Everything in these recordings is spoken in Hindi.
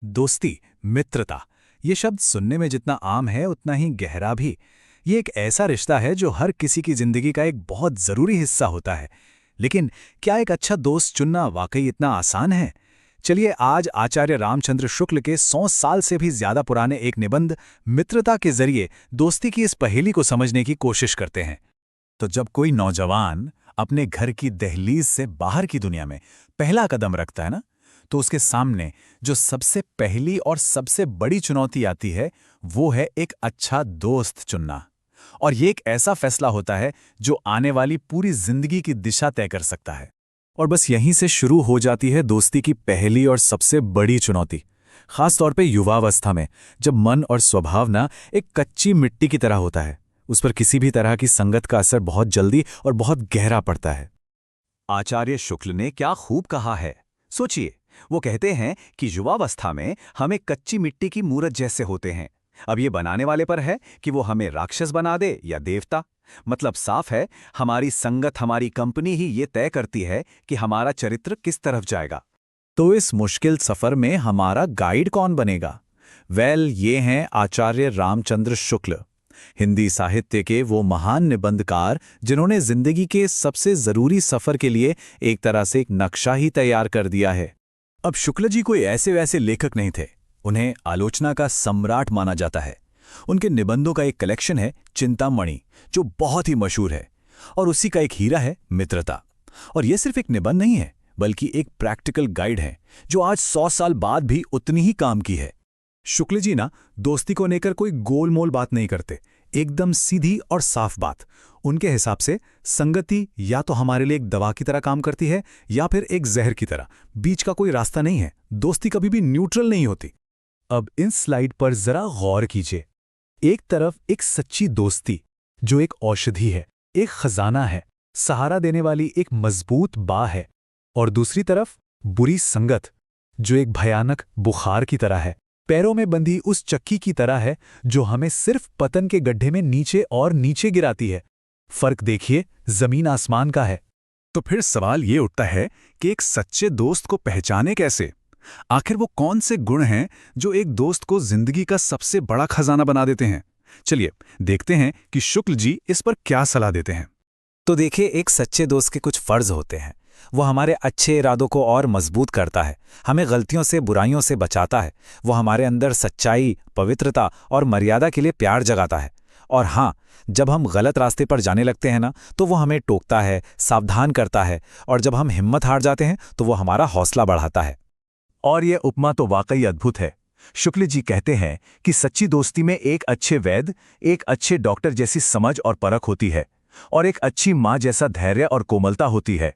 दोस्ती, मित्रता, ये शब्द सुनने में जितना आम है उतना ही गहरा भी। ये एक ऐसा रिश्ता है जो हर किसी की जिंदगी का एक बहुत जरूरी हिस्सा होता है। लेकिन क्या एक अच्छा दोस्त चुनना वाकई इतना आसान है? चलिए आज आचार्य रामचंद्र शुक्ल के 100 साल से भी ज्यादा पुराने एक निबंध मित्रता के जरिए दोस्ती की इस पहेली को समझने की कोशिश करते हैं। तो जब कोई नौजवान अपने घर की दहलीज से बाहर की दुनिया में पहला कदम रखता है ना, तो उसके सामने जो सबसे पहली और सबसे बड़ी चुनौती आती है वो है एक अच्छा दोस्त चुनना। और ये एक ऐसा फैसला होता है जो आने वाली पूरी जिंदगी की दिशा तय कर सकता है। और बस यहीं से शुरू हो जाती है दोस्ती की पहली और सबसे बड़ी चुनौती, खास तौर पे युवावस्था में, जब मन और स्वभाव ना एक कच्ची मिट्टी की तरह होता है। उस पर किसी भी तरह की संगत का असर बहुत जल्दी और बहुत गहरा पड़ता है। आचार्य शुक्ल ने क्या खूब कहा है, सोचिए। वो कहते हैं कि युवावस्था में हम एक कच्ची मिट्टी की मूरत जैसे होते हैं। अब ये बनाने वाले पर है कि वो हमें राक्षस बना दे या देवता। मतलब साफ है, हमारी संगत, हमारी कंपनी ही ये तय करती है कि हमारा चरित्र किस तरफ जाएगा। तो इस मुश्किल सफर में हमारा गाइड कौन बनेगा? ये हैं आचार्य रामचंद्र शुक्ल, हिंदी साहित्य के वो महान निबंधकार जिन्होंने जिंदगी के सबसे जरूरी सफर के लिए एक तरह से एक नक्शा ही तैयार कर दिया है। अब शुक्ल जी कोई ऐसे वैसे लेखक नहीं थे, उन्हें आलोचना का सम्राट माना जाता है। उनके निबंधों का एक कलेक्शन है चिंतामणि, जो बहुत ही मशहूर है, और उसी का एक हीरा है मित्रता। और यह सिर्फ एक निबंध नहीं है, बल्कि एक प्रैक्टिकल गाइड है जो आज 100 साल बाद भी उतनी ही काम की है। शुक्ल जी ना दोस्ती को लेकर कोई गोलमोल बात नहीं करते, एकदम सीधी और साफ बात। उनके हिसाब से संगति या तो हमारे लिए एक दवा की तरह काम करती है या फिर एक जहर की तरह, बीच का कोई रास्ता नहीं है। दोस्ती कभी भी न्यूट्रल नहीं होती। अब इन स्लाइड पर जरा गौर कीजिए। एक तरफ एक सच्ची दोस्ती जो एक औषधि है, एक खजाना है, सहारा देने वाली एक मजबूत बाह है, और दूसरी तरफ बुरी संगत जो एक भयानक बुखार की तरह है, पैरों में बंधी उस चक्की की तरह है जो हमें सिर्फ पतन के गड्ढे में नीचे और नीचे गिराती है। फर्क देखिए, जमीन आसमान का है। तो फिर सवाल ये उठता है कि एक सच्चे दोस्त को पहचाने कैसे? आखिर वो कौन से गुण हैं जो एक दोस्त को जिंदगी का सबसे बड़ा खजाना बना देते हैं? चलिए देखते हैं कि शुक्ल जी इस पर क्या सलाह देते हैं। तो देखिए, एक सच्चे दोस्त के कुछ फर्ज होते हैं। वो हमारे अच्छे इरादों को और मजबूत करता है, हमें गलतियों से, बुराइयों से बचाता है। वो हमारे अंदर सच्चाई, पवित्रता और मर्यादा के लिए प्यार जगाता है। और हाँ, जब हम गलत रास्ते पर जाने लगते हैं ना, तो वो हमें टोकता है, सावधान करता है, और जब हम हिम्मत हार जाते हैं तो वो हमारा हौसला बढ़ाता है। और ये उपमा तो वाकई अद्भुत है। शुक्ल जी कहते हैं कि सच्ची दोस्ती में एक अच्छे वैद्य, एक अच्छे डॉक्टर जैसी समझ और परख होती है, और एक अच्छी माँ जैसा धैर्य और कोमलता होती है।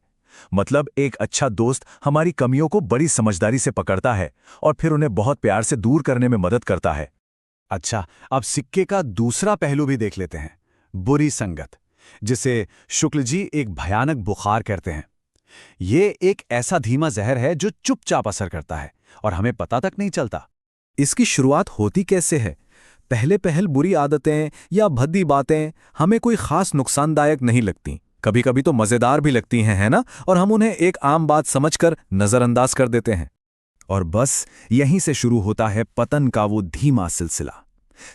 मतलब एक अच्छा दोस्त हमारी कमियों को बड़ी समझदारी से पकड़ता है और फिर उन्हें बहुत प्यार से दूर करने में मदद करता है। अच्छा, अब सिक्के का दूसरा पहलू भी देख लेते हैं, बुरी संगत, जिसे शुक्ल जी एक भयानक बुखार कहते हैं। ये एक ऐसा धीमा जहर है जो चुपचाप असर करता है और हमें पता तक नहीं चलता। इसकी शुरुआत होती कैसे है? पहले पहल बुरी आदतें या भद्दी बातें हमें कोई खास नुकसानदायक नहीं लगती, कभी कभी तो मजेदार भी लगती हैं, है ना? और हम उन्हें एक आम बात समझकर नजरअंदाज कर देते हैं। और बस यहीं से शुरू होता है पतन का वो धीमा सिलसिला।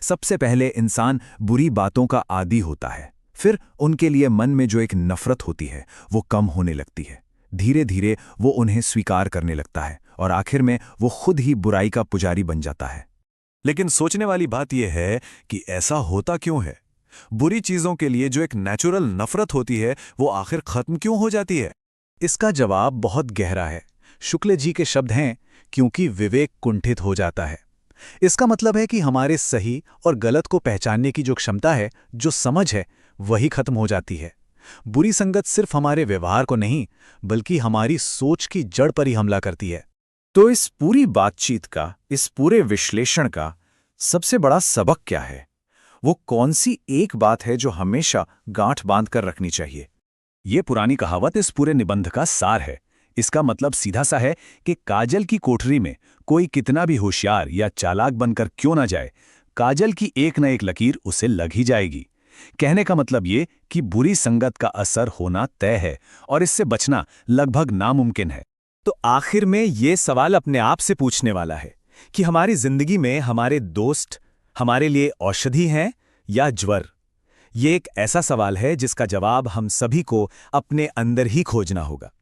सबसे पहले इंसान बुरी बातों का आदी होता है, फिर उनके लिए मन में जो एक नफरत होती है वो कम होने लगती है। धीरे धीरे वो उन्हें स्वीकार करने लगता है और आखिर में वो खुद ही बुराई का पुजारी बन जाता है। लेकिन सोचने वाली बात यह है कि ऐसा होता क्यों है? बुरी चीजों के लिए जो एक नेचुरल नफरत होती है वो आखिर खत्म क्यों हो जाती है? इसका जवाब बहुत गहरा है। शुक्ल जी के शब्द हैं, क्योंकि विवेक कुंठित हो जाता है। इसका मतलब है कि हमारे सही और गलत को पहचानने की जो क्षमता है, जो समझ है, वही खत्म हो जाती है। बुरी संगत सिर्फ हमारे व्यवहार को नहीं, बल्कि हमारी सोच की जड़ पर ही हमला करती है। तो इस पूरी बातचीत का, इस पूरे विश्लेषण का सबसे बड़ा सबक क्या है? वो कौन सी एक बात है जो हमेशा गांठ बांध कर रखनी चाहिए? ये पुरानी कहावत इस पूरे निबंध का सार है। इसका मतलब सीधा सा है कि काजल की कोठरी में कोई कितना भी होशियार या चालाक बनकर क्यों ना जाए, काजल की एक न एक लकीर उसे लग ही जाएगी। कहने का मतलब ये कि बुरी संगत का असर होना तय है और इससे बचना लगभग नामुमकिन है। तो आखिर में ये सवाल अपने आप से पूछने वाला है कि हमारी जिंदगी में हमारे दोस्त हमारे लिए औषधि हैं या ज्वर? ये एक ऐसा सवाल है जिसका जवाब हम सभी को अपने अंदर ही खोजना होगा।